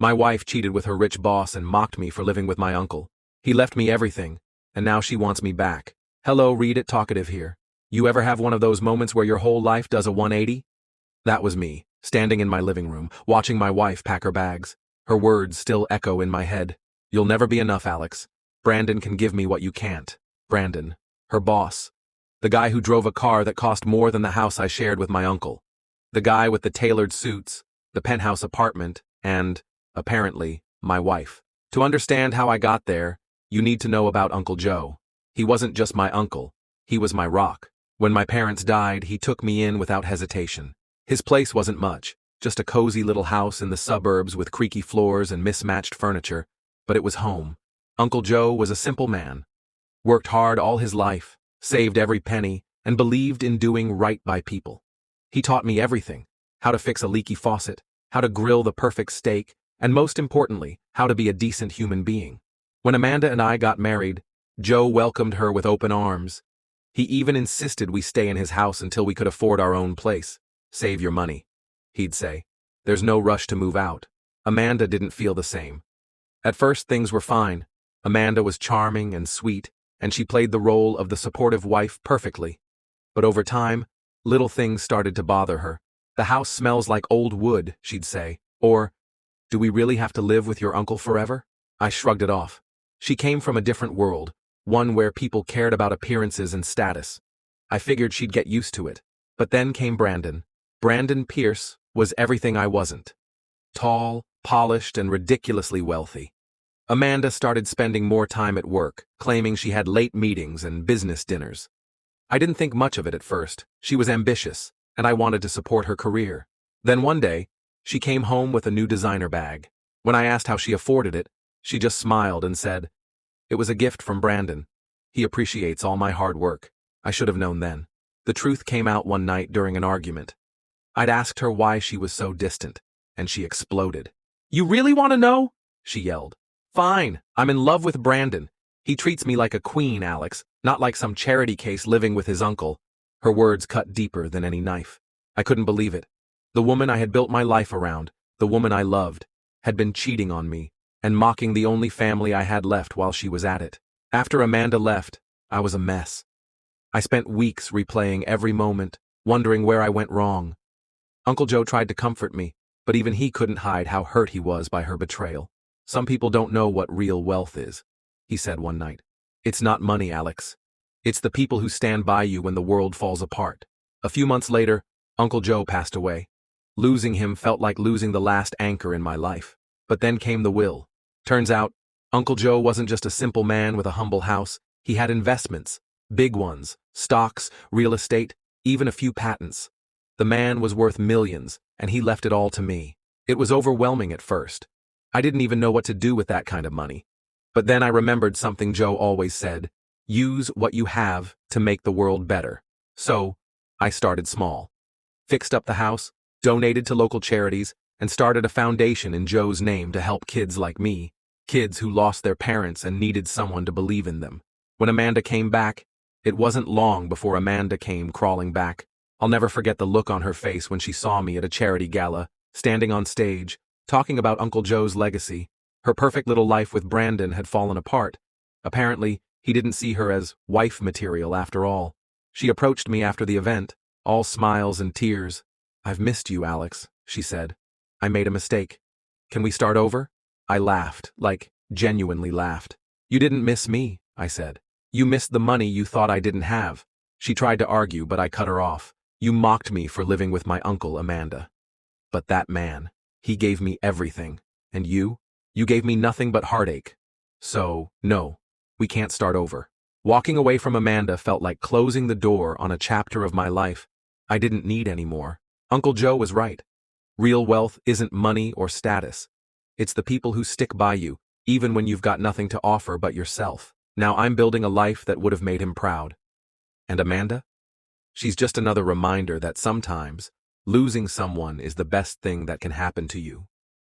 My wife cheated with her rich boss and mocked me for living with my uncle. He left me everything, and now she wants me back. Hello, read it talkative here. You ever have one of those moments where your whole life does a 180? That was me, standing in my living room, watching my wife pack her bags. Her words still echo in my head. You'll never be enough, Alex. Brandon can give me what you can't. Brandon, her boss. The guy who drove a car that cost more than the house I shared with my uncle. The guy with the tailored suits, the penthouse apartment, and, apparently, my wife. To understand how I got there, you need to know about Uncle Joe. He wasn't just my uncle. He was my rock. When my parents died, he took me in without hesitation. His place wasn't much, just a cozy little house in the suburbs with creaky floors and mismatched furniture, but it was home. Uncle Joe was a simple man. Worked hard all his life, saved every penny, and believed in doing right by people. He taught me everything: how to fix a leaky faucet, how to grill the perfect steak, and most importantly, how to be a decent human being. When Amanda and I got married, Joe welcomed her with open arms. He even insisted we stay in his house until we could afford our own place. Save your money, he'd say. There's no rush to move out. Amanda didn't feel the same. At first things were fine. Amanda was charming and sweet, and she played the role of the supportive wife perfectly. But over time, little things started to bother her. The house smells like old wood, she'd say. Or, do we really have to live with your uncle forever? I shrugged it off. She came from a different world, one where people cared about appearances and status. I figured she'd get used to it. But then came Brandon. Brandon Pierce was everything I wasn't. Tall, polished, and ridiculously wealthy. Amanda started spending more time at work, claiming she had late meetings and business dinners. I didn't think much of it at first. She was ambitious, and I wanted to support her career. Then one day, she came home with a new designer bag. When I asked how she afforded it, she just smiled and said, "It was a gift from Brandon. He appreciates all my hard work." I should have known then. The truth came out one night during an argument. I'd asked her why she was so distant, and she exploded. "You really want to know?" she yelled. "Fine, I'm in love with Brandon. He treats me like a queen, Alex, not like some charity case living with his uncle." Her words cut deeper than any knife. I couldn't believe it. The woman I had built my life around, the woman I loved, had been cheating on me and mocking the only family I had left while she was at it. After Amanda left, I was a mess. I spent weeks replaying every moment, wondering where I went wrong. Uncle Joe tried to comfort me, but even he couldn't hide how hurt he was by her betrayal. "Some people don't know what real wealth is," he said one night. "It's not money, Alex. It's the people who stand by you when the world falls apart." A few months later, Uncle Joe passed away. Losing him felt like losing the last anchor in my life. But then came the will. Turns out, Uncle Joe wasn't just a simple man with a humble house. He had investments, big ones, stocks, real estate, even a few patents. The man was worth millions, and he left it all to me. It was overwhelming at first. I didn't even know what to do with that kind of money. But then I remembered something Joe always said: use what you have to make the world better. So, I started small. Fixed up the house, donated to local charities, and started a foundation in Joe's name to help kids like me, kids who lost their parents and needed someone to believe in them. When Amanda came back, it wasn't long before Amanda came crawling back. I'll never forget the look on her face when she saw me at a charity gala, standing on stage, talking about Uncle Joe's legacy. Her perfect little life with Brandon had fallen apart. Apparently, he didn't see her as wife material after all. She approached me after the event, all smiles and tears. "I've missed you, Alex," she said. "I made a mistake. Can we start over?" I laughed, genuinely laughed. "You didn't miss me," I said. "You missed the money you thought I didn't have." She tried to argue, but I cut her off. "You mocked me for living with my uncle, Amanda. But that man, he gave me everything. And you gave me nothing but heartache. So, no, we can't start over." Walking away from Amanda felt like closing the door on a chapter of my life I didn't need anymore. Uncle Joe was right. Real wealth isn't money or status. It's the people who stick by you, even when you've got nothing to offer but yourself. Now I'm building a life that would have made him proud. And Amanda? She's just another reminder that sometimes losing someone is the best thing that can happen to you.